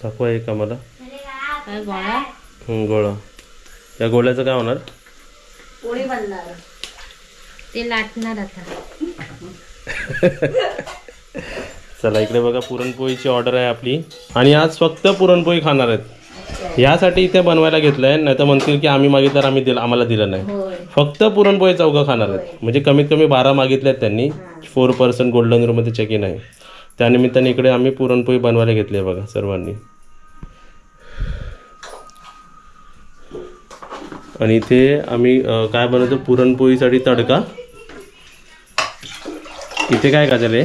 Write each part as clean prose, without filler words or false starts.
दाखवा एक आम्हाला गोळा. या गोळ्याचं काय होणार? पोळी बनणार, ते लाटणार आता. चला इकडे बघा, पुरणपोळीची ऑर्डर आहे आपली आणि आज फक्त पुरणपोळी खाणार आहेत. यासाठी इथे बनवायला घेतलंय, नाही तर म्हणतील की आम्ही मागितलं आम्हाला दिलं नाही. फक्त पुरणपोळी चौघं खाणार आहेत. म्हणजे कमीत कमी 12 मागितले आहेत त्यांनी. 4% गोल्डन रूममध्ये चेक इन आहे. त्यानिमित्ताने इकडे आम्ही पुरणपोळी बनवायला घेतली आहे बघा सर्वांनी. आणि इथे आम्ही काय बनवतो, पुरणपोळीसाठी तडका. इथे काय का झाले,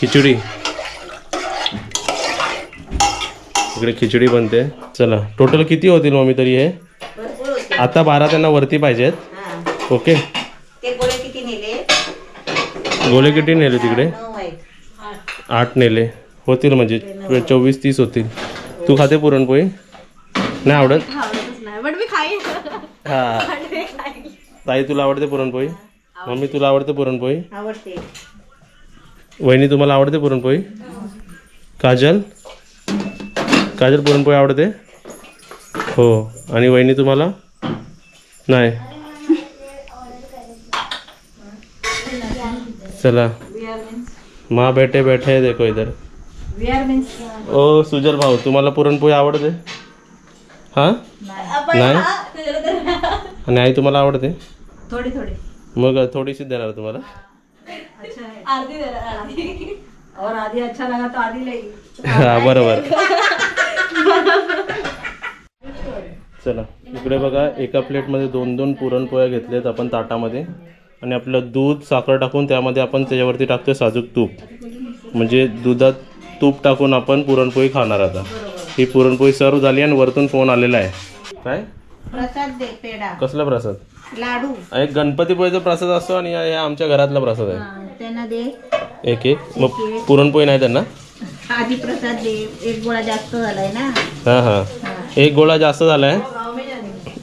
खिचडी. इकडे खिचडी बनते. चला टोटल किती होतील मम्मी तरी हे? आता 12 त्यांना वरती पाहिजेत. ओके, गोळे किती नेले तिकडे? 8 नेले होतील, म्हणजे 24-30 होतील. तू खाते पुरणपोळी? नाही आवडत? हा ताई तुला आवडते पुरणपोळी? मम्मी तुला आवडते पुरणपोळी? आवडते. वहिनी तुम्हाला आवडते पुरणपोळी? काजल पुरणपोळी आवडते? हो. आणि वहिनी तुम्हाला? नाही. चला माँ बैठे बैठे देखो इधर. ओ सुजल भाऊ तुम्हाला पुरणपोळी आवडते? हा नाही. आणि आई तुम्हाला आवडते? थोडी थोडी. मग थोडीशी देणार तुम्हाला? आधी और आधी अच्छा लगा तो आधी ले. हा बरोबर. चला इकडे बघा, एका प्लेटमध्ये 2-2 पुरणपोळ्या घेतल्यात आपण ताटामध्ये. आणि आपलं दूध साखर टाकून त्यामध्ये आपण त्याच्यावरती टाकतोय साजूक तूप. म्हणजे दुधात तूप टाकून आपण पुरणपोळी खाणार. आता ही पुरणपोळी सर्व झाली आणि वरतून फोन आलेला आहे. काय प्रसाद दे? पेढा. कसला प्रसाद? लाडू. एक गणपतीपोळीचा प्रसाद असतो आणि आमच्या घरातला प्रसाद आहे. त्यांना दे एक. मग पुरणपोळी नाही त्यांना? आधी प्रसाद दे. एक गोळा जास्त झालाय ना. हा हा, एक गोळा जास्त झालाय.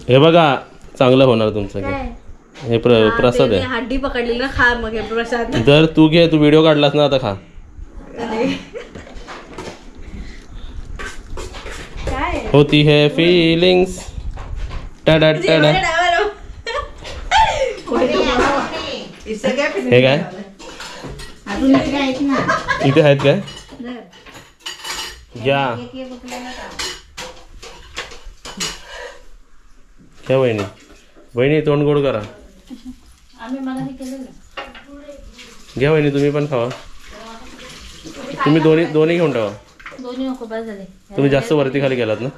हे बघा चांगलं होणार तुमचं. हे प्रसाद आहे. हड्डी पकडली ना, खा मग हे प्रसाद. जर तू घे, तू व्हिडिओ काढलास ना, आता खा. होती है फीलिंग्स. टाडा टाडा. हे काय इथे आहेत काय? घ्या घ्या वहिनी. वहिनी तोंड गोड करा. घ्या वहिनी तुम्ही पण खावा. तुम्ही दोन्ही घेऊन ठेवा. तुम्ही जास्त वरती खाली गेलात ना.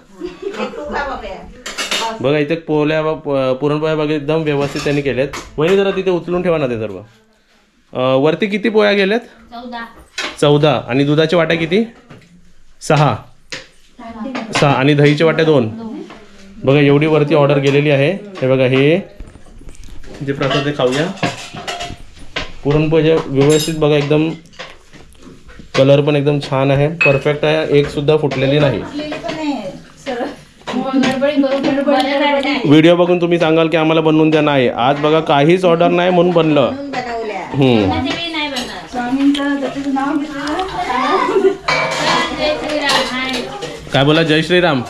बघा इथे पुरणपोळ्या बघा एकदम व्यवस्थित त्यांनी केल्यात. वहिनी जरा तिथे उचलून ठेवा ना ते सर्व. वरती किती पोळ्या गेल्यात? 14. आणि दुधाच्या वाट्या किती? 6. आणि दहीच्या वाट्या 2. बघा एवढी वरती ऑर्डर गेलेली आहे. हे बघा, हे जे प्रसाद ते खाऊया. पुरणपोळी व्यवस्थित बघा, एकदम कलर पण एकदम छान आहे, परफेक्ट आहे. एक सुद्धा फुटलेली नाही. व्हिडिओ बघून तुम्ही सांगाल की आम्हाला बनवून द्या. नाही, आज बघा काहीच ऑर्डर नाही म्हणून बनलं. काय बोला? जय श्रीराम.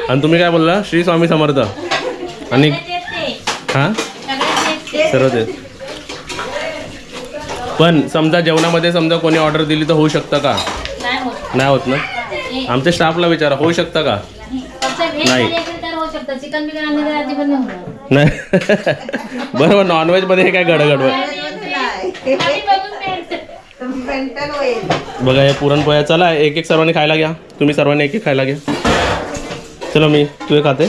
आणि तुम्ही काय बोलला? श्री स्वामी समर्थ. आणि हा सर्व ते. पण समजा जेवणामध्ये समजा कोणी ऑर्डर दिली तर होऊ शकतं का? नाही होत ना. आमच्या स्टाफला विचारा, होऊ शकतं का? नाही. नाही बरोबर. नॉनव्हेज मध्ये काय गडगड. बघा हे पुरणपोळ्या. चला एक एक सर्वांनी खायला घ्या. तुम्ही सर्वांनी एक एक खायला घ्या. चलो मी तू खाते.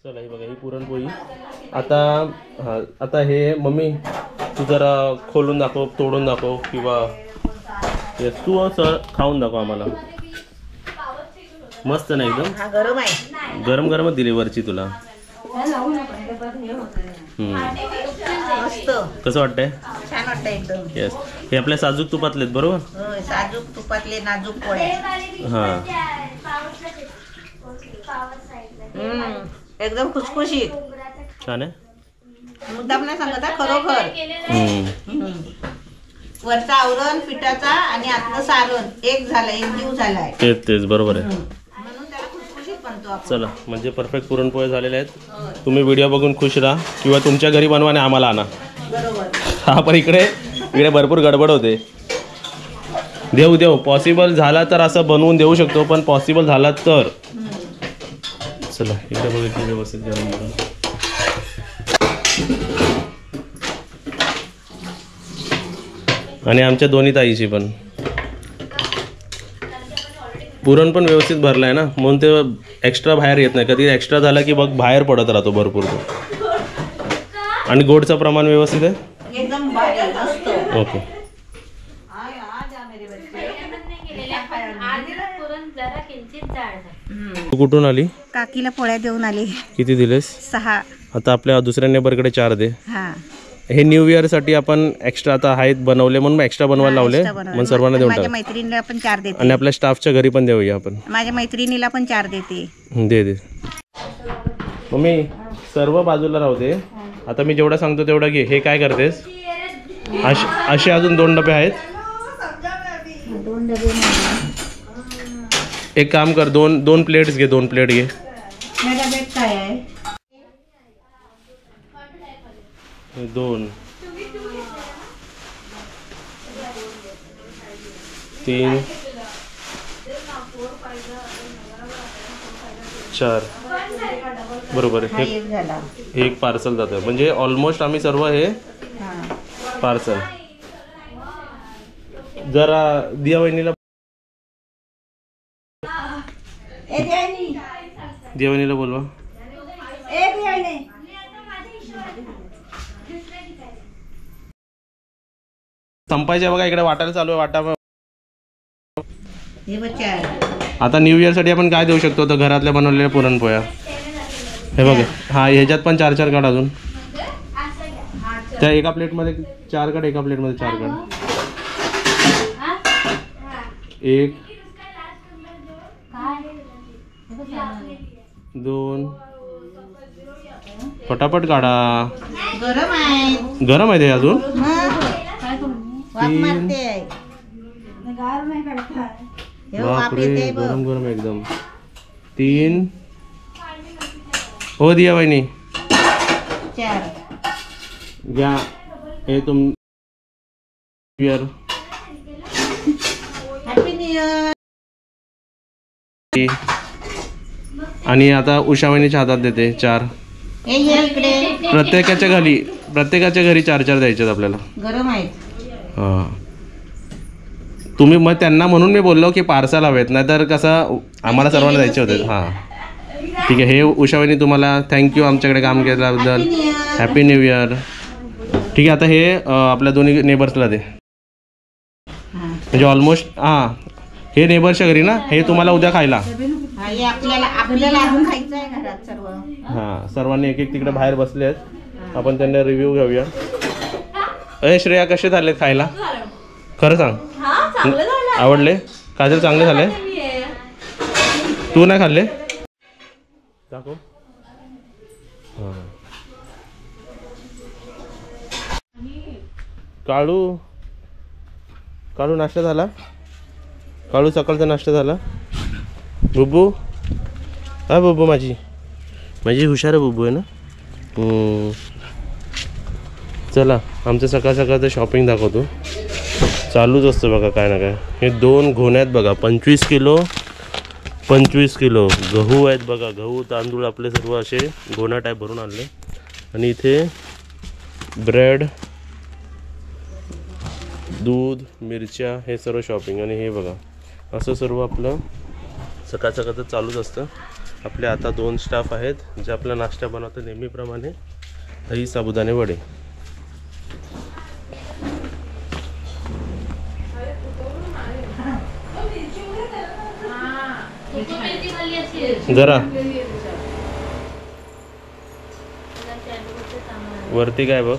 चला ही बघा ही पुरणपोळी. आता हे मम्मी तू जरा खोलून दाखव, तोडून दाखव, किंवा तू सर खाऊन दाखव आम्हाला. मस्त नाही एकदम गरम आहे. गरम गरमच दिली वरची तुला. कसं वाटतंय? छान वाटतंय एकदम. येस. हे आपल्या साजूक तुपातलेत बरोबर? साजूक तुपातले नाजूक पोळ्या. हां एकदम खुसखुशीत. छान आहे. मुद्दाम नाही सांगत हा, खरोखर. वरचा आवरण पिठाचा आणि आतलं सारण एक झालं, एक जीव झालाय. तेच बरोबर आहे. म्हणून त्याला खुसखुशीत म्हणतो आपण. चला म्हणजे परफेक्ट पुरणपोळ्या झालेल्या आहेत. तुम्ही व्हिडिओ बघून खुश राहा किंवा तुमच्या घरी बनवा आणि आम्हाला आणा. बरोबर. हा पण इकडे भरपूर गडबड होते. देऊ पॉसिबल झाला तर असं बनवून देऊ शकतो, पण पॉसिबल झाला तर चला इकडे बघा व्यवस्थित गरम करा. आणि आमच्या दोन्ही ताईची पण पुरण पण व्यवस्थित भरलं आहे ना, म्हणून ते एक्स्ट्रा बाहेर येत नाही. कधी एक्स्ट्रा झाला की बघ बाहेर पडत राहतो भरपूर तो. आणि गोडचं प्रमाण व्यवस्थित आहे एकदम भारी मस्त. ओके. तू कुठून आली? काकीला पोळ्या देऊन आली. किती दिलेस? 6. आता आपल्या दुसऱ्या नेबरकडे 4 दे. हा. हे न्यू इयर साठी आपण एक्स्ट्रा आता आहेत बनवले म्हणून एक्स्ट्रा बनवायला लावले. मग सर्वांना देऊन माझ्या टाक. मैत्रिणीला पण 4 देते. आणि आपल्या स्टाफच्या घरी पण देऊया आपण. माझ्या मैत्रिणीला पण 4 देते. दे मम्मी सर्व बाजूला राहू दे. आता मी जेवढा सांगतो तेवढा घे. हे काय करतेस? असे अजून 2 डबे आहेत. 2 डबे. एक काम कर, दोन प्लेट्स घे. 2 प्लेट घे. या डब्यात काय आहे? 2 3 4 बरोबर आहे. हे एक पार्सल जातं म्हणजे ऑलमोस्ट आम्ही सर्व हे पार्सल. जरा दिया वहिनीला बोलवा. संपायच्या बघा इकडे वाटायला चालू आहे. वाटा आता न्यू इयर साठी आपण काय देऊ शकतो? तर घरातल्या बनवलेल्या पुरणपोळ्या. हे बघा हा ह्याच्यात पण 4 काढ. अजून त्या एका प्लेटमध्ये 4 काढ. एका प्लेटमध्ये 4 काढ. 1 2 पटापट काढा. गरम आहे ते अजून. 3 बापरे गरम एकदम. 3 हो दिया वहिनी 4 घ्या. हे तुम इयर हॅपी न्यू इयर. आणि आता उषा वहिनीच्या हातात देते 4. प्रत्येकाच्या घरी 4 द्यायचे आपल्याला. गरम आहेत. हां तुम्ही मग त्यांना म्हणून मी बोललो की पार्सल हवेत, नाही तर कसं आम्हाला सर्वांना द्यायचे होते. हां ठीक आहे. हे उषा वहिनी तुम्हाला थँक्यू आमच्याकडे काम केल्याबद्दल. Happy new year. ठीक आहे. आता हे आपल्या दोन्ही नेबर्सला दे. म्हणजे ऑलमोस्ट हां हे नेबर्सच्या घरी ना. हे तुम्हाला उद्या खायला. हां सर्वांनी एक तिकडे बाहेर बसले आहेत. आपण त्यांना रिव्ह्यू घेऊया. अरे श्रेया कसे झालेत खायला? खरं सांग. आवडले? काजल चांगले झाले? तू नाही खाल्ले? दाखव. हां काळू नाश्ता झाला? काळू सकाळचा नाश्ता झाला? बुब्बू हा बुब्बू माझी हुशार आहे बुब्बू आहे ना. चला आमचं सकाळ सकाळचं शॉपिंग दाखवतो. चालूच असतं बघा काय ना काय. हे 2 घोण्यात बघा 25 किलो गहू आहेत बघा. गहू तांदूळ आपले सर्व असे घोणा टाईप भरून आणले. आणि इथे ब्रेड, दूध, मिरच्या हे सर्व शॉपिंग. आणि हे बघा असं सर्व आपलं सकाळ सकाळचं चालूच असतं. आपले आता 2 स्टाफ आहेत जे आपला नाश्ता बनवतात नेहमीप्रमाणे. दही साबुदाणे वडे. जरा वरती काय बघ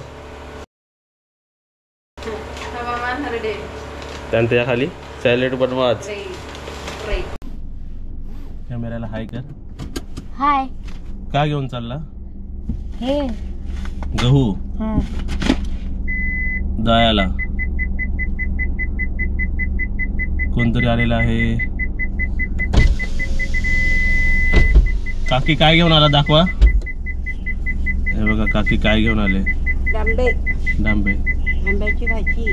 त्या खाली सॅलेड बनवाच. कॅमेऱ्याला हाय कर. हाय. का घेऊन चालला? हे गहू दळायला. कोणतरी आलेला आहे. काकी काय घेऊन आला दाखवा. हे बघा काकी काय घेऊन आले. डांबे डांबे. आंब्याची भाजी.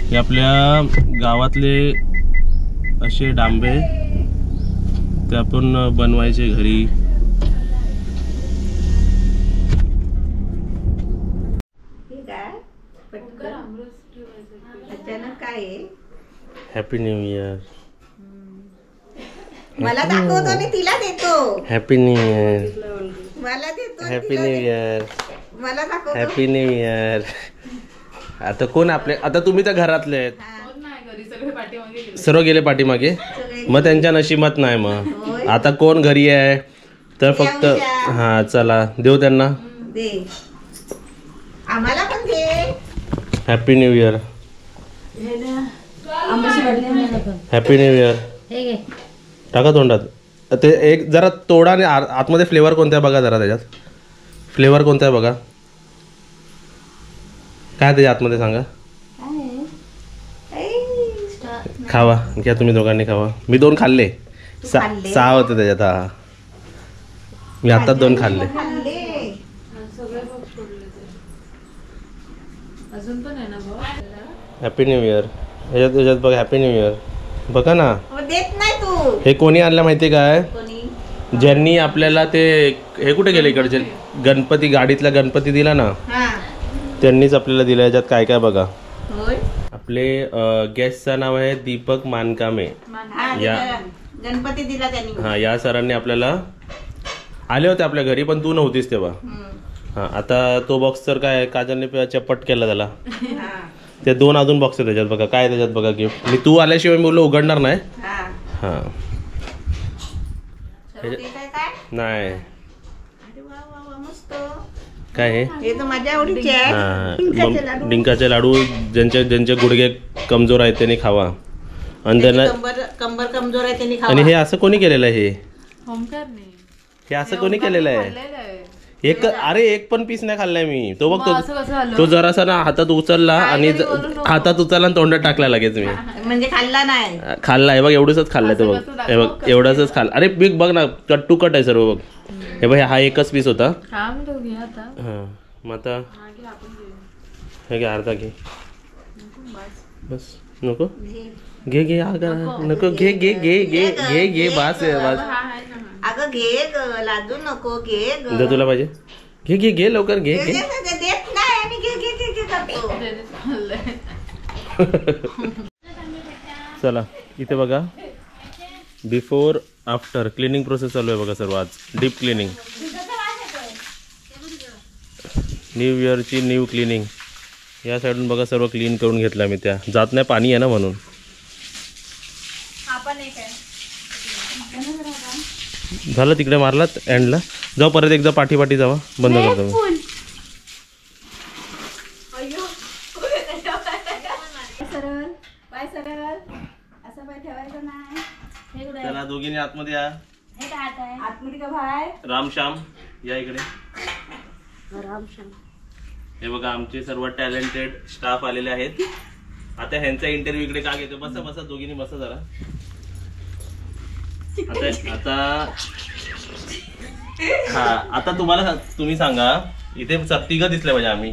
हे आपल्या गावातले असे डांबे ते आपण बनवायचे घरी. अचानक काय आहे? Happy new year. मला दाखवतो आणि तिला देतो. Happy new year. मला देतो. Happy new year. मला दाखवतो. Happy new year. आता कोण आपले, आता तुम्ही तर घरातले आहेत, सर्व गेले पाठीमागे, मग त्यांच्या नशिबात नाही. मग आता कोण घरी आहे तर फक्त हा चला देऊ त्यांना. दे आम्हाला पण दे. Happy new year. Happy new year. टाका तोंडात. ते एक जरा तोडा आणि आतमध्ये फ्लेवर कोणता आहे बघा जरा. त्याच्यात फ्लेवर कोणता आहे बघा. काय त्याच्या आतमध्ये सांगा. खावा घ्या तुम्ही दोघांनी खावा. मी 2 खाल्ले. 6 होते त्याच्यात. हा मी आताच 2 खाल्ले. Happy new year. ह्याच्यात बघा हॅपी न्यू इयर बघा ना. देत नाही तू. हे कोणी आणलं माहिती काय? ज्यांनी आपल्याला ते हे कुठे गेले इकडचे गणपती, गाडीतला गणपती दिला ना, त्यांनीच आपल्याला दिलं. याच्यात काय काय बघा. आपले गेस्टचं नाव आहे दीपक मानकामे. या गणपती दिला त्यांनी. हा या सरांनी आपल्याला आले होते आपल्या घरी, पण तू नव्हतीस तेव्हा. हा आता तो बॉक्स तर काय काजलने चपट केला त्याला. ते 2 अजून बॉक्स आहे त्याच्यात बघा. काय त्याच्यात बघा गिफ्ट. मी तू आल्याशिवाय मी बोललो उघडणार नाही. हा नाही काय हे माझ्या आवडीचे आहे. डिंकाचे लाडू. ज्यांचे गुडघे कमजोर आहेत त्यांनी खावा. आणि त्यांना कंबर कमजोर आहे त्यांनी खावा. आणि हे असं कोणी केलेलं आहे? हे असं कोणी केलेलं आहे? एक पण पीस नाही खाल्लाय मी. तो बघ तो जरासा ना हातात उचलला आणि तोंडात टाकला लगेच मी. म्हणजे खाल्ला नाही. खाल्लाय बघ. एवढंच खाल्लाय तो बघ. हे बघ एवढंच खाल्ला. अरे बिग बघ ना कट टू कट आहे सर्व बघ. हे बघ हा एकच पीस होता. हा मग आता हे घे अर्धा घे बस. नको घे घे नको घे घे घे घे घे घे बास बास. अगं घे लाजू नको. घे जर तुला पाहिजे घे घे घे लवकर घे घे. देत नाही आणि घे घे घे घे करतो. चला इथे बघा बिफोर आफ्टर क्लिनिंग प्रोसेस चालू आहे बघा सर्व. आज डीप क्लिनिंग. न्यू इयरची न्यू क्लिनिंग. या साईडून बघा सर्व क्लीन करून घेतलं मी. त्या जात नाही पाणी आहे ना म्हणून. झालं तिकडे मारलात एंडला. जाऊ परत एकदा पाठी जावा. बंद करतो मी. चला दोघींनी आतमध्ये या. आतमध्ये का भाई? रामश्याम या इकडे. हे बघा आमचे सर्व टॅलेंटेड स्टाफ आलेले आहेत. आता ह्यांचा इंटरव्ह्यू इकडे का घेतो. बसा बसा दोघींनी बसा जरा. आता हा आता तुम्ही सांगा. इथे 3 दिसले पाहिजे आम्ही.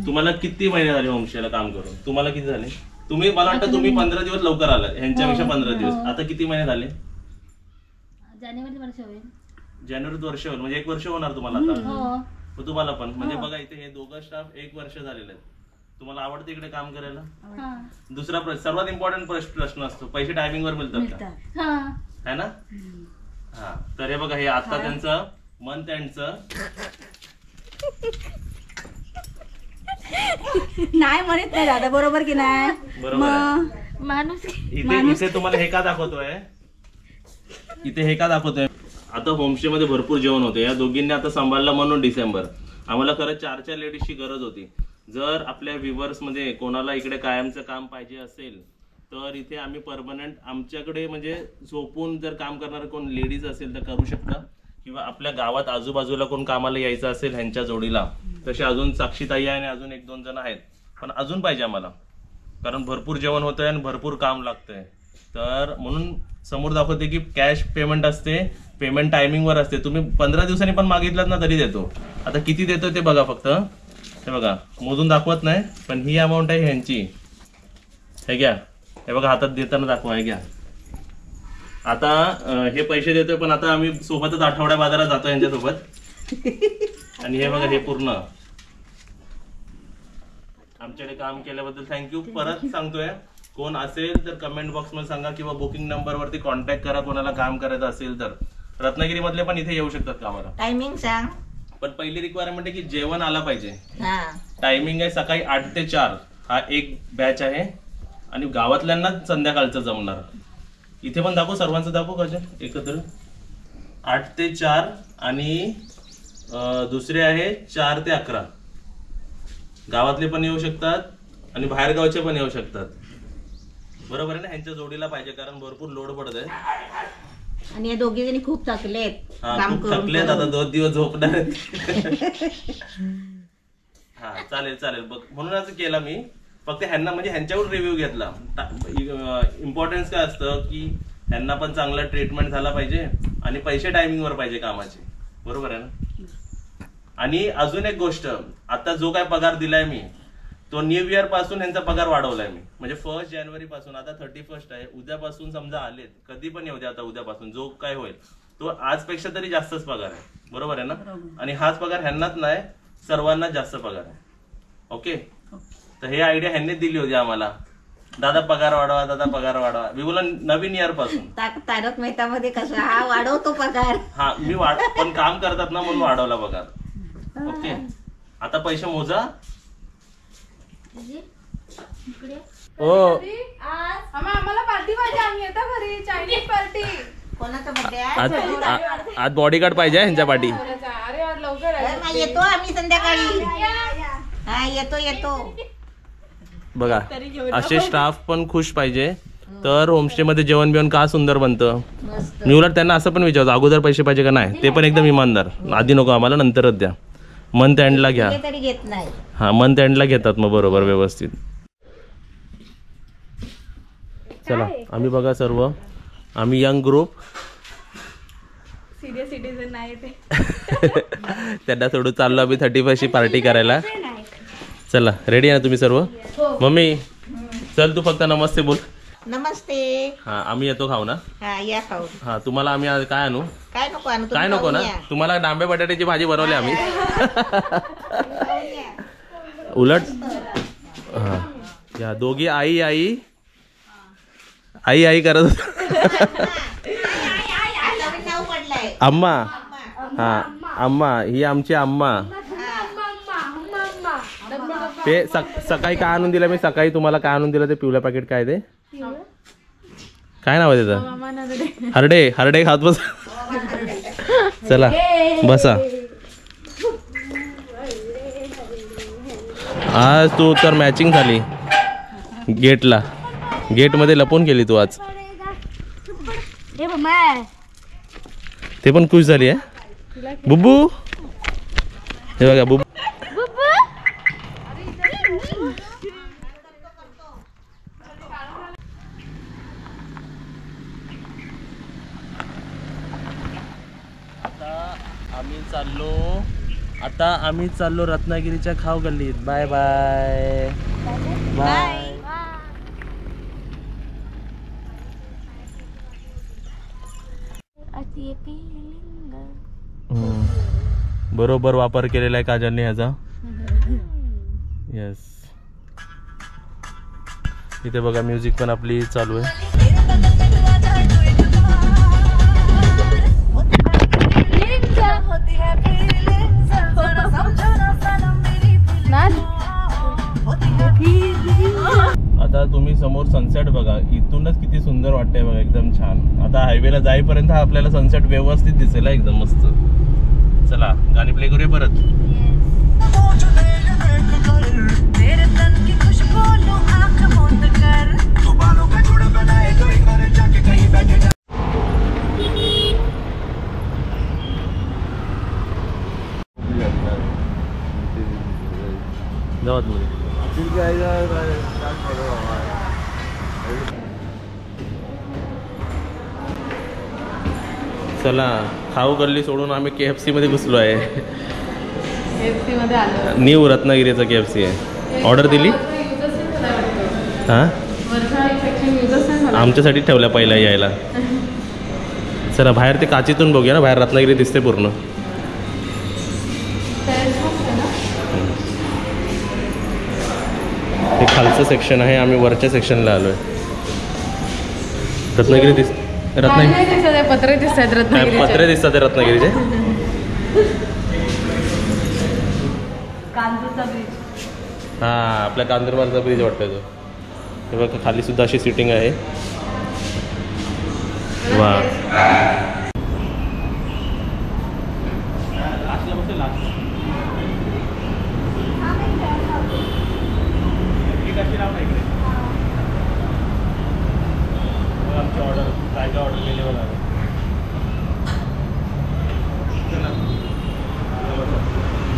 तुम्हाला किती महिने झाले होमस्टेला काम करून? तुम्हाला किती झाले? तुम्ही मला वाटतं तुम्ही 15 दिवस लवकर आलात. ह्यांच्यापेक्षा 15 दिवस. आता किती महिने झाले? जानेवारीत वर्ष होईल. म्हणजे 1 वर्ष होणार तुम्हाला आता. तुम्हाला पण म्हणजे बघा इथे हे दोघं स्टाफ 1 वर्ष झालेले आहेत. तुम्हाला आवडतं इकडे काम करायला? दुसरा सर्वात इम्पॉर्टंट प्रश्न असतो, पैसे टायमिंग वर मिळतात का? है ना? हा तर हे बघा हे आता त्यांचं मंथ एंडचं नाही म्हणत नाही दादा. बरोबर की नाही? बरोबर माणूस. इथे तुम्हाला हे का दाखवतोय? इथे हे का दाखवतोय? आता होमस्टे मध्ये भरपूर जेवण होते. या दोघींनी आता सांभाळलं म्हणून डिसेंबर. आम्हाला खरंच 4 लेडीजची गरज होती. जर आपल्या व्ह्युअर्स मध्ये कोणाला इकडे कायमचं काम पाहिजे असेल तर इथे आम्ही परमनंट आमच्याकडे म्हणजे झोपून जर काम करणार कोण लेडीज असेल तर करू शकता, किंवा आपल्या गावात आजूबाजूला कोण कामाला यायचं असेल ह्यांच्या जोडीला, तसे अजून साक्षीताई आहे आणि अजून 1-2 जण आहेत, पण अजून पाहिजे आम्हाला, कारण भरपूर जेवण होतंय आणि भरपूर काम लागतंय. तर म्हणून समोर दाखवते की कॅश पेमेंट असते, पेमेंट टायमिंगवर असते. तुम्ही 15 दिवसांनी पण मागितलात ना तरी देतो. आता किती देतो ते बघा, फक्त हे बघा मोजून दाखवत नाही, पण ही अमाऊंट आहे ह्यांची. हे घ्या, हे बघा हातात देताना दाखवा, हे घ्या. आता हे पैसे देतोय, पण आता आम्ही सोबतच आठवड्या बाजारात जातो यांच्यासोबत. आणि हे बघा, हे पूर्ण आमच्याकडे काम केल्याबद्दल थँक्यू. परत सांगतोय, कोण असेल तर कमेंट बॉक्स मध्ये सांगा, किंवा बुकिंग नंबर वरती कॉन्टॅक्ट करा. कोणाला काम करायचं असेल तर रत्नागिरी मधले पण इथे येऊ शकतात कामाला. टायमिंग सांग. पण पहिली रिक्वायरमेंट आहे की जेवण आला पाहिजे. हा, टायमिंग आहे सकाळी 8 ते 4 हा एक बॅच आहे, आणि गावातल्यांना संध्याकाळचं जमणार. इथे पण दाखव, सर्वांचं दाखव कसं एकत्र. 8 ते 4 आणि दुसरे आहे 4 ते 11. गावातले पण येऊ शकतात आणि बाहेरगावचे पण येऊ शकतात. बरोबर आहे ना, ह्यांच्या जोडीला पाहिजे, कारण भरपूर लोड पडत आहे. आणि या दोघी जणी खूप थकलेत काम खूप करून थकलेत, आता 2 दिवस झोपणार आहेत. हा चालेल चालेल बघ, म्हणून असं केलं मी. फक्त ह्यांना म्हणजे ह्यांच्यावर रिव्ह्यू घेतला. इम्पॉर्टन्स काय असतं की ह्यांना पण चांगला ट्रीटमेंट झाला पाहिजे आणि पैसे टायमिंगवर पाहिजे कामाचे. बरोबर आहे ना. आणि अजून एक गोष्ट, आता जो काय पगार दिलाय मी तो न्यू इयर पासून ह्यांचा पगार वाढवलाय मी. म्हणजे 1 जानेवारी पासून, आता 31 आहे, उद्यापासून समजा आलेत, कधी पण येऊ दे, आता उद्यापासून जो काय होईल तो आजपेक्षा तरी जास्तच पगार आहे. बरोबर आहे ना. आणि हाच पगार ह्यांनाच नाही, सर्वांना जास्त पगार आहे. ओके. तर हे आयडिया ह्यांनी दिली होती आम्हाला, दादा पगार वाढवा, दादा पगार वाढवा. मी बोला नवीन इयर पासून. तारक मेहता मध्ये कसं हा वाढवतो पगार. हा मी पण काम करतात ना म्हणून वाढवला पगार. ओके. आता पैसे मोजा. हो आम्हाला पार्टी पाहिजे, आम्ही येतो घरी, चायनीज पार्टी. कोणाचा बर्थडे आहे? आज बॉडीगार्ड पाहिजे ह्यांच्या पाठी. अरे यार लवकर आहे. येतो आम्ही संध्याकाळी. हा येतो. बघा असे स्टाफ पण खुश पाहिजे, तर होमस्टे मध्ये जेवण बिवण का सुंदर बनतं. मी उलट त्यांना असं पण विचारतो, अगोदर पैसे पाहिजे का नाही, ते पण एकदम इमानदार. आधी नको आम्हाला, नंतरच द्या. मंथ एंडला घ्या. तरी घेत नाही. हा मंथ एंडला घेतात मग बरोबर व्यवस्थित. चला आम्ही बघा सर्व, आम्ही यंग ग्रुप, सिनियर सिटीजन नाही ते. त्यांना सोडून चाललो आम्ही 31ची पार्टी करायला. चला रेडी आहे ना तुम्ही सर्व. मम्मी चल तू फक्त नमस्ते बोल. नमस्ते. हा आम्ही येतो खाऊ ना. हा या खाऊ. हा तुम्हाला आम्ही आज काय आणू. काय नको आणू. काय नको ना, तुम्हाला डांबे बटाट्याची भाजी बनवली आम्ही. उलट हा या दोघी आई आई आई आई करत अम्मा. हा अम्मा, ही आमची अम्मा. ते सकाळी काय आणून दिलं मी, सकाळी तुम्हाला काय आणून दिलं ते पिवलं पॅकेट, काय ते काय नाव आहे त्याचं. हरडे. हरडे खात बस. चला बसा. आज तू तर मॅचिंग झाली गेटला, गेट मध्ये लपून गेली तू आज. ते पण खुश झाली आहे बुब्बू. हे बघा बुब्बू. आता आम्ही चाललो रत्नागिरीच्या खाव गल्लीत. Bye bye bye. बरोबर वापर केलेला आहे काजलने ह्याचा. येस. इथे बघा म्युझिक पण आपली चालू आहे. आता तुम्ही समोर सनसेट बघा, इथूनच किती सुंदर वाटतंय बघा, एकदम छान. आता हायवेला जाईपर्यंत आपल्याला सनसेट व्यवस्थित दिसेल एकदम मस्त. चला गाणी प्ले करूया परत. तेरे तन की खुशबू लो आंख बंद कर. जाऊ मध्ये. चला खाऊ गल्ली सोडून आम्ही KFC मध्ये घुसलो आहे. KFC मध्ये आलो. न्यू रत्नागिरीचा KFC आहे. ऑर्डर दिली हां आमच्यासाठी ठेवल्या पहिला यायला. चला बाहेर ते काचीतून बघूया ना, बाहेर रत्नागिरी दिसते पूर्ण. हे खालचं सेक्शन आहे, आम्ही वरच्या सेक्शनला आलो आहे. रत्नागिरी रत्नागिरी पत्रे दिसत आहेत रत्नागिरीचे. पत्रे दिसतात ते रत्नागिरीचे. हा आपल्या कांदरबारचा ब्रिज वाटतोय तो. हे बघा खाली सुद्धा अशी सिटिंग आहे. वा आमची ऑर्डर काय काय ऑर्डर केली बघा.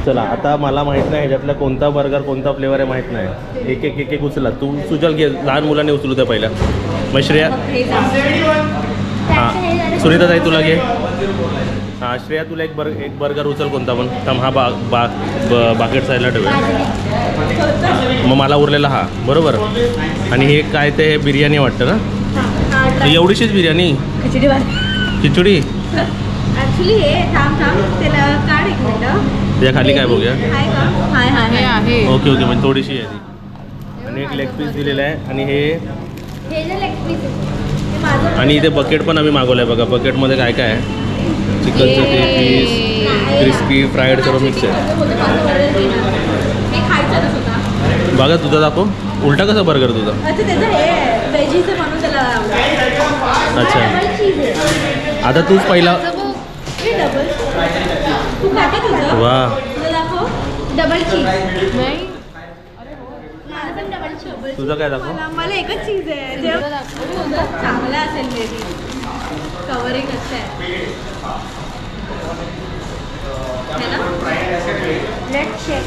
चला आता मला माहित नाही ह्याच्यातला कोणता बर्गर कोणता फ्लेवर आहे माहित नाही. एक एक एक एक उचला. तू सुजल घे, लहान मुलांनी उचलू त्या पहिला. मग श्रेया हां सुनीता ताई तुला घे. हां श्रेया तुला एक बर्गर उचल कोणता पण. थांब हा बाकेट साईडला ठेवूया. मग मला उरलेला हा बरोबर. आणि हे काय ते बिर्याणी वाटतं ना. एवढीशीच बिर्याणी खिचडी. ऍक्च्युली हे थांब त्याला काढ एक मिनिट. त्या खाली काय बघूया. हे आहे. ओके ओके म्हणजे थोडीशी आहे ती. आणि एक लेग पीस दिलेला आहे. आणि आणि इथे बकेट पण आम्ही मागवलं आहे बघा. बकेटमध्ये काय काय आहे. चिकनचं ते पीस क्रिस्पी फ्राईड सर्व मिक्स आहे. बघा तुझा दाखव. उलटा कसा बर्गर तुझा. अच्छा आता तूच पहिला. वा डबल चीज नाही तुझं काय दाखव. मला एकच चीज आहे. चांगलं असेल बेबी. कवरिंग असं आहे लेट्स चेक.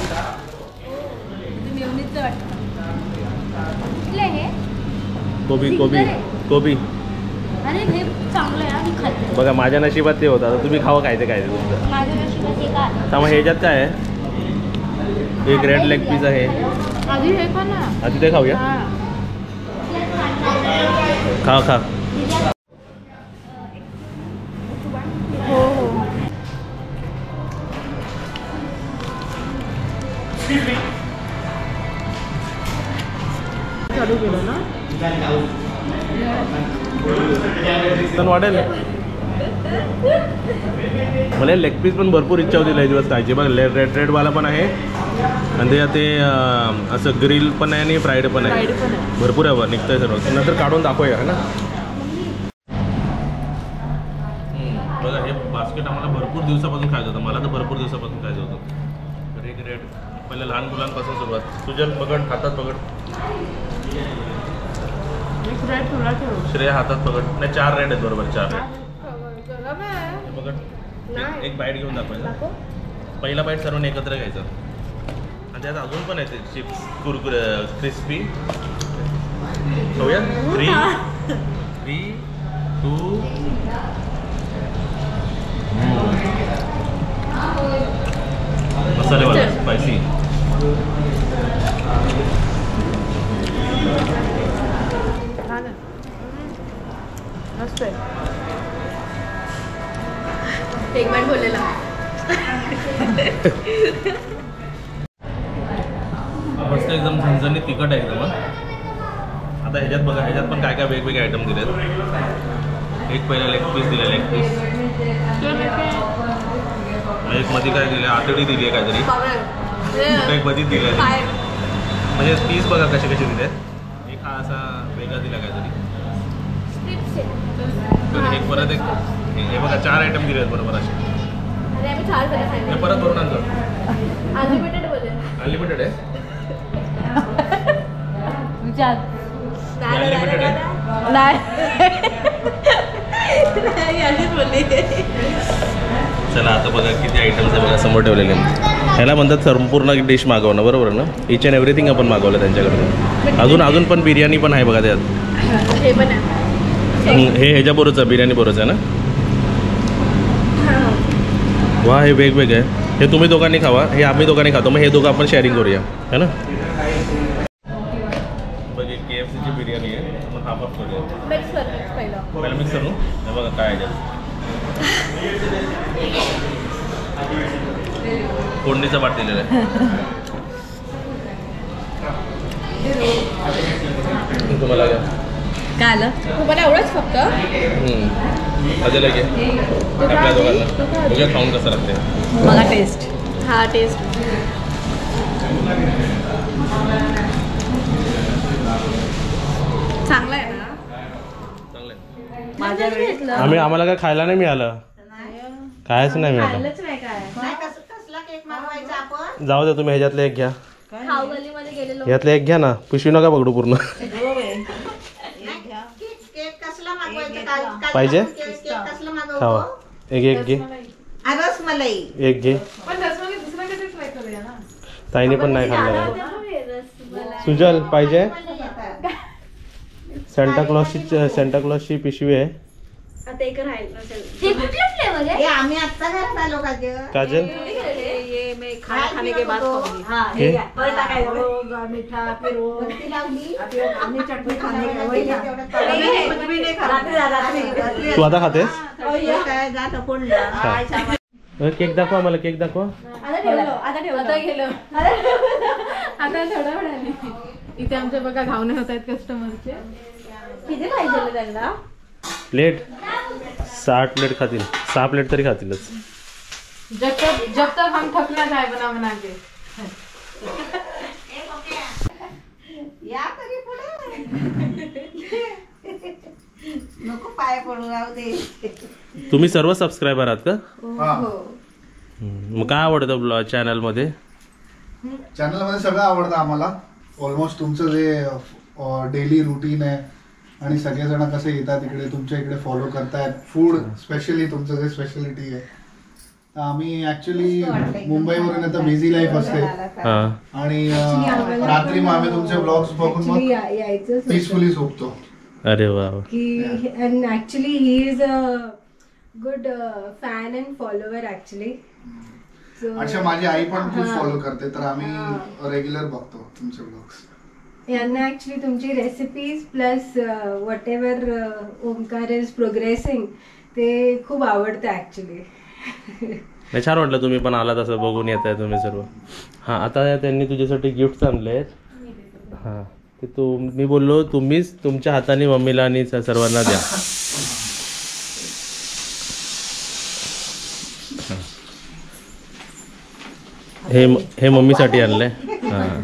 मेयोनीजचं वाटतं. कोबी कोबी कोबी. अरे हे चांगलं आहे. मी खाते. बघा माझ्या नशिबात ते होतं. आता तुम्ही खावं काय ते तुमचं. माझ्या नशिबात हे काय. त्यामुळे ह्याच्यात काय आहे. एक रेड लेग पीस आहे. आधी हे खा ना. आधी ते खाऊया. खा खा. हो हो चालू केलं ना. वाटेल मला लेग पीस पण भरपूर इच्छा होती लय दिवस खायची. बघ रेडवाला पण आहे. आणि त्याच्यात ते असं ग्रिल पण आहे आणि फ्राईड पण आहे. भरपूर आहे बरं निघतंय सर्व. नंतर काढून दाखवूया है ना. बघा हे बास्केट आम्हाला भरपूर दिवसापासून खायचं होतं. मला तर भरपूर दिवसापासून खायचं होतं. तर एक रेड पहिले लहान मुलांपासून सुरुवात. तुझ्या पकड हातात पकड. श्रेया हातात पकड. नाही 4 रेड आहेत बरोबर. 4 रेड पकड. एक बाईट घेऊन दाखवायचा. पहिला बाईट सर्वांनी एकत्र घ्यायचा. आणि त्यात अजून पण येते चिप्स कुरकुर क्रिस्पी. खाऊया. 3 2 मसालेवाला स्पायसी. मस्त आहे. एक बाईट बोललेला. मस्त एकदम झणझणीत तिखट आहे एकदम. आता ह्याच्यात बघा ह्याच्यात पण काय काय वेगवेगळे आयटम दिलेत. एक पहिला लेग पीस दिला. लेग पीस एक मध्ये काय दिलं आतडी दिली आहे काहीतरी. एक मध्ये दिली आहे. म्हणजे पीस बघा कसे कसे दिले. एक हा असा वेगळा दिला काहीतरी. एक परत एक हे बघा 4 आयटम दिले आहेत बरोबर असे. हे परत भरून आणतो. अनलिमिटेड आहे. चला आता बघा किती आयटम्स आहे बघा समोर ठेवलेले. ह्याला म्हणतात संपूर्ण डिश मागवणं, बरोबर ना? इच अँड एव्हरीथिंग आपण मागवलं त्यांच्याकडून. अजून पण बिर्याणी पण आहे बघा त्यात. हे पण आहे. हे ह्याच्या बरोबरच बिर्याणी बरोबरच आहे ना? वा, हे वेगवेगळं आहे. हे तुम्ही दोघांनी खावा, हे आम्ही दोघांनी खातो, मग हे दोघं आपण शेअरिंग करूया, है ना? बघ, KFCची बिर्याणी आहे, मग हाफ हाफ करूया. मिक्स कर पहिलं. पहिला मिक्स करू. हे बघा काय आहे फोडणीचा बाट दिलेला आहे. तुम्हाला काय आलं तुम्हाला एवढंच फक्त? अजय घे आपल्या दोघांना बघूया खाऊन कसं लागते. मला टेस्ट. हा टेस्ट चांगला आहे ना? चांगलं आहे. आम्हाला काय खायला नाही मिळालं, कायच नाही मिळालं. नाही काय कसला केक मागवायचा आपण? जाऊ दे, तुम्ही ह्याच्यातले एक घ्या. खाऊ गलीमध्ये गेलेलो. ह्यातले एक घ्या ना, पिशवी नका पकडू पूर्ण. केक कसला मागवायचा? पाहिजे? केक कसला खावा. मागवतो? एक घे. रसमलाई. एक घे. पण रसमलाई दुसरा कधी ट्राय करूया ना. ताईने पण नाही खाल्लं. सुजल पाहिजे? सेंटा क्लॉसची पिशवी आहे. आता एक राहील असेल. हे आम्ही आता घरात आलो काजल ये मैं खाने के बाद खाऊंगी. हाँ, हे? मीठा फिर वो लावली. आम्ही चटणी खाने का वही ना. कुछ भी नहीं खाते. तू आता खातेस? काय जात फोडलं. केक दाखवा मला, केक दाखवा. आता गेलो आता थोडं वेळाने. इथे आमच्या बघा घावणे होत आहेत कस्टमरचे. किती पाहिजे त्यांना? प्लेट 60 प्लेट खातील, 6 प्लेट तरी खातीलच. जब तक हम थक ना जाए बना के. या तरी पुढे नको पाय पडू राहू दे. तुम्ही सर्व सबस्क्रायबर आहात का? मग काय आवडतं चॅनल मध्ये? सगळं आवडतं आम्हाला. ऑलमोस्ट तुमचं जे डेली रुटीन आहे आणि सगळेजण कसे येतात इकडे तुमच्या इकडे फॉलो करतायत. फूड स्पेशली तुमचं जे स्पेशालिटी आहे. आम्ही ऍक्च्युली मुंबईवरून येतं, बिझी लाईफ असते आणि रात्री मग आम्ही तुमचे ब्लॉग्स बघून मग पीसफुली झोपतो. अरे वा. And actually he is a good fan and follower actually. अच्छा, माझी आई पण खूप फॉलो करते, तर आम्ही रेग्युलर बघतो तुमचे ब्लॉग्स. यांना ऍक्च्युली तुमची recipes plus what ever Omkar is progressing ते खूप आवडतं ऍक्च्युली. नाही, छान वाटलं तुम्ही पण आला तसं बघून येत आहे तुम्ही सर्व. हां, आता त्यांनी तुझ्यासाठी गिफ्ट आणले आहेत. हां, ते मी बोललो तुम्हीच तुमच्या हाताने मम्मीला आणि सर्वांना द्या. हे मम्मीसाठी आणलंय. हां,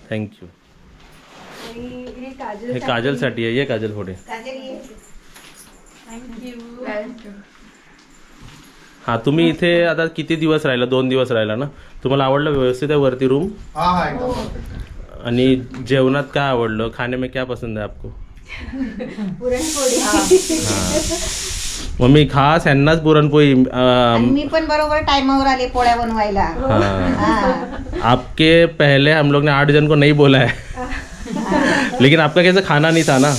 थँक्यू. हे काजलसाठी आहे. ये काजल पुढे. हा, तुम्ही इथे आता किती दिवस राहिला? 2 दिवस राहिला ना? तुम्हाला आवडलं? व्यवस्थित आहे वरती रूम? हा एकदम परफेक्ट. आणि जेवणात काय आवडलं? खाने में क्या पसंद है आपको? मम्मी खास ह्यांनाच पुरणपोळी. मी पण बरोबर टाइमावर आले पोळ्या बनवायला. आपके पहले हम लोग ने 8 जन को नहीं बोला है. लेकिन आपका कैसा खाना नाही था ना,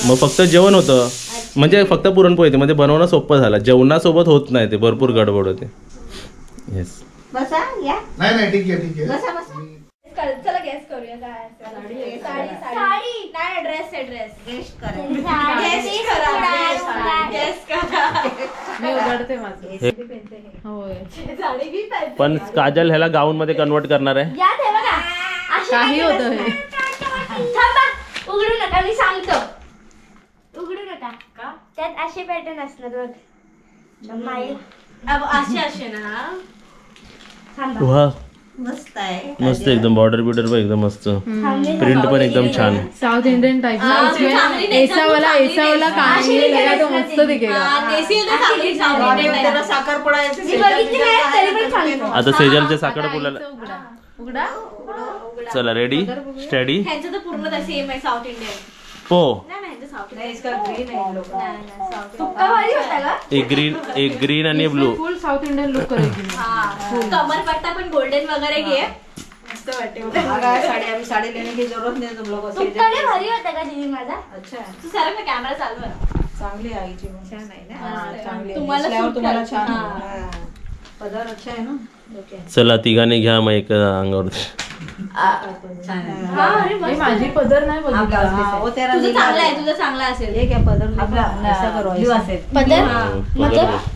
मग फक्त जेवण होतं. म्हणजे फक्त पुरणपोळी होती, म्हणजे बनवणं सोपं झालं. जेवणासोबत होत नाही, ते भरपूर गडबड होते. येस, बसा या. नाही ठीक आहे. बसा बसा. चला गेस करूया काय असेल. साडी नाही, ड्रेस आहे. ड्रेस गेस्ट करा. गेस करा. मी उघडते माझं. होय. साडी बी पाहिजे. पण काजल ह्याला गाऊन मध्ये कन्वर्ट करणार आहे. याद आहे बघा. काही होतं हे. थांबा, उघडू नका, मी सांगतो. उघडू नका. त्यात असे पॅटर्न असणार बघ. असे ना. वा, मस्त आहे. मस्त एकदम. बॉर्डर बिर्डर पण एकदम मस्त. प्रिंट पण एकदम छान. साउथ इंडियन टाइप ऐसा वाला कहानी लगा तो मस्त दिखेगा. साखरपुडा मी बघितली नाही तरी पण सांगतो. आता सेजलच्या साखरपुड्याला उघडा. चला रेडी स्टडी ह्यांचं तर पूर्ण सेम आहे साऊथ इंडियन. पो नाही ह्यांचं साऊथ नाही, इंडियन. इसका green है इन लोगों का. तुक्का भारी होता का? एक ग्रीन आणि ब्लू. फुल साउथ इंडियन लुक करेगी. कमरपट्टा पण गोल्डन वगैरे घे. मस्त वाटते. अभी साड़ी लेने की जरूरत नहीं तुम लोगों से. तुक्का लय भारी होता का दीदी माझा? अच्छा तू सरक ना कॅमेरा चालू आहे. चांगली आहे आईची मग. छान आहे ना. हा, चांगली आहे. तुम्हाला दिसल्यावर सूट तुम्हाला करते. छान हा. आहे. हा. पदर अच्छा आहे ना. ओके. चला तिघाने घ्या मग एक अंगावर. छान आहे. हा, अरे हे मस्त. माझी पदर नाही हा, बघितला. ब्लाउज पीस आहे. वो तेरा तुझं नीला चांगलं आहे है. तुझं चांगलं असेल. ये क्या पदर ऐसा करो ऐसा. पदर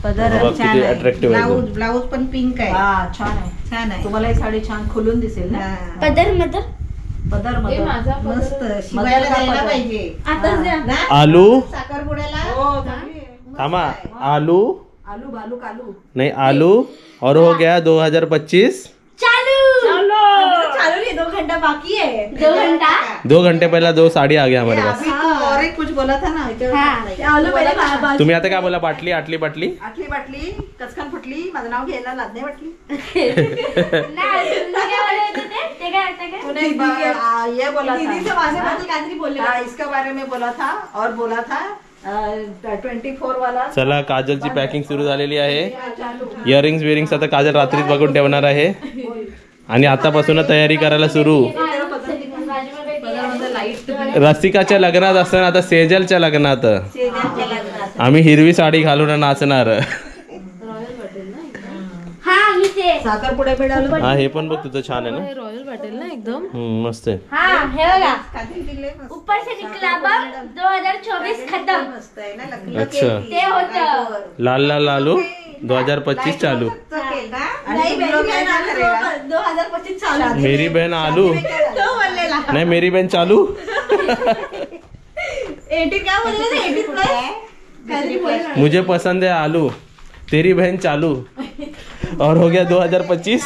पदर बघ छान किती आहे. attractive आहे ब्लाऊज ब्लाऊज पण पिंक आहे. हा छान आहे. छान आहे. तुम्हाला ही साडी छान खुलून दिसेल ना. हा. पदर मदर पदर हे मध्ये माझा मस्त पदर. शिवायला मधला द्यायला पदर. पाहिजे. आताच द्या. ना? आलू साखरपुड्याला हो थांबा. आलू आलू बालू कालू. नहीं आलू और हो गया 2025. चालू चालू नहीं 2 घंटा बाकी है. 2 घंटा 2 घंटे पहला 2 साड़ी आ गया हमारे पास. अभी तू और एक कुछ बोला था ना आलू पहिले तुम्ही आता काय बोला? बाटली आटली बाटली. आटली बाटली कचकन फुटली माझं नाव घ्यायला लादणे वाटली. नाही तुला काय बोलत होते ते काय आता काय तूने ये बोला दीदी से था माझ्याबद्दल काहीतरी बोलले हाँ, इसके बारे में बोला था और बोला था 24 वाला. चला काजलची पॅकिंग सुरू झालेली आहे. इयरिंग्स विरिंग्स आता काजल रात्रीच बघून ठेवणार आहे आणि आतापासून तयारी करायला सुरू. रसिकाच्या लग्नात असताना आता सेजलच्या लग्नात आम्ही हिरवी साडी घालून नाचणार. हा मी ते साखरपुडे मिळालं. हा हे पण बघ तुझं छान आहे ना. हे रॉयल वाटेल ना एकदम. मस्त आहे. हा हे बघा ऊपर से निकला बम 2024 खत्म. मस्त आहे ना लग्न अच्छा ते होतं. लाल लाल लालू 2025 चालू. नाही बहन आलू 2025 चालू. मेरी बहन आलू तो बोललेला नाही मेरी बहन चालू. 18 काय बोलले ना 18 प्लस काहीतरी बोलले. मुझे पसंद है आलू तेरी बहन चालू और हो गया 2025.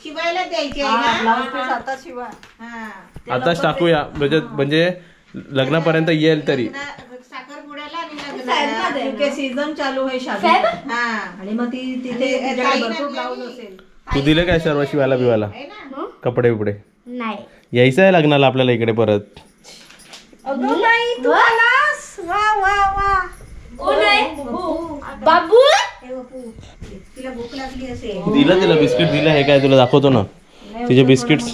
शिवायला द्यायची आहे ना. ब्लाउज पीस आता शिवा. हा. आताच टाकूया म्हणजे लग्नापर्यंत येईल तरी. साखरपुड्याला आणि साहेब लग्नाला. मध्ये. क्योंकि सीझन चालू आहे शादी. साहेब? हा. आणि मग ती तिथे आणि तिच्याकडे ताईनं भरपूर आपल्याला- ब्लाऊज असेल. तू दिलं काय सर्व शिवायला बिवायला आहे ना. कपडे बिपडे? नाही यायचं आहे लग्नाला आपल्याला इकडे परत. अगं बाई तू आलास. वा वा वा. कोण आहे बाबू? तिला भूक लागली असेल. दिलं तिला बिस्किट दिलं. हे काय तुला दाखवतो ना तिचे बिस्किट्स.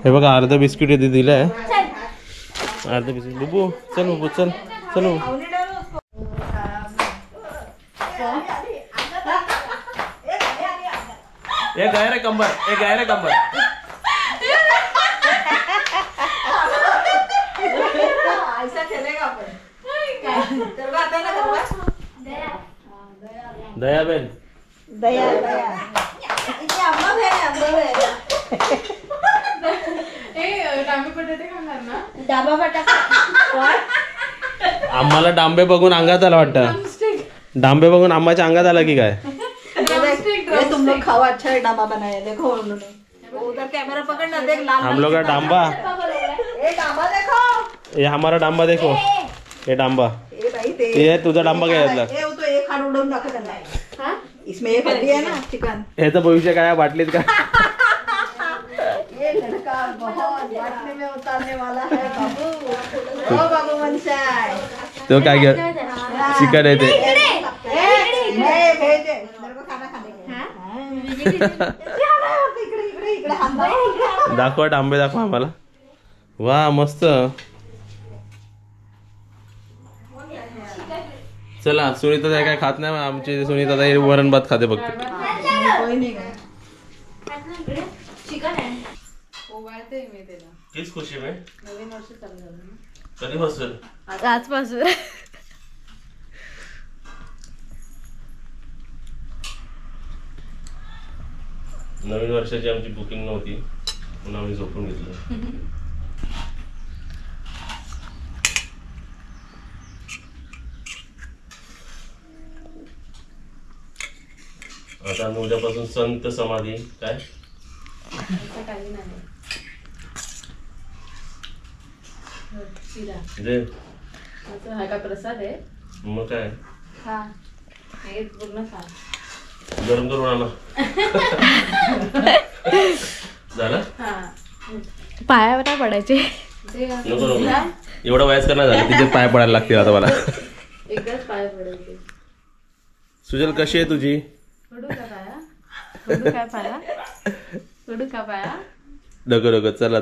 हे बघा अर्ध बिस्किट आहे दिलं आहे. अर्ध बिस्किट. बुबू चल बुबू चल चल बुबू. एक गाय रे कंबर. एक गाय रे कंबर. ऐसा खेलेगा आपण. गरबा आता ना गरबा. दयाबेन दया दया. अम्मा भेण अम्मा भेण. हे डांबे बटाटे खाणार ना. डाबा बटाटा. आम्हाला डांबे बघून अंगात आला वाटतं. डांबे बघून आम्हाच्या अंगात आला की काय? ये तुम लोग खाओ अच्छा है डाबा बनाया देखो उन्होंने. वो उधर कैमरा पकड़ना देख लाल हम लोग का डांबा. ये डाबा देखो. ये हमारा डांबा देखो. ये डांबा. ये भाई ते ये तुझा डांबा काय यातला? ये तो एक हात उडवून दाखव त्यांना. इसमें एक हड्डी है ना चिकन. ह्याचं भविष्य काय आहे बाटलीत का? ये लड़का बहुत बाटली में उतारने वाला है बाबू. ओ बाबू मनसाय. तो काय घ्या चिकन आहे ते. मैं भेजे. दाखवा डांबे दाखवा आम्हाला. वा मस्त. चला सुनीता ताई काय खात नाही. आमची सुनीता ताई वरण भात खाते फक्त. कोई नहीं गया. चिकन आहे. ओवाळते मी त्याला. किस खुशी में नवीन वर्ष चालू झालं ना. कधीपासून? आजपासून. नवीन वर्षाची आमची बुकिंग नव्हती म्हणून आम्ही झोपून घेतलं. आता आम्ही उद्यापासून संत समाधी काय असं काही नाही. शिरा दे असं हा का प्रसाद आहे. मग काय खा हे पूर्ण खा. गरम करून आणा. झालं पायावर नाही पडायचे. नको नको एवढं वयस्कर नाही झालं तिचे पाय पडायला लागतील आता मला. एकदाच पाय पडायचे. सुजल कशी आहे तुझी? पडू का पाया? पडू काय पाया? पडू का पाया? नको नको चला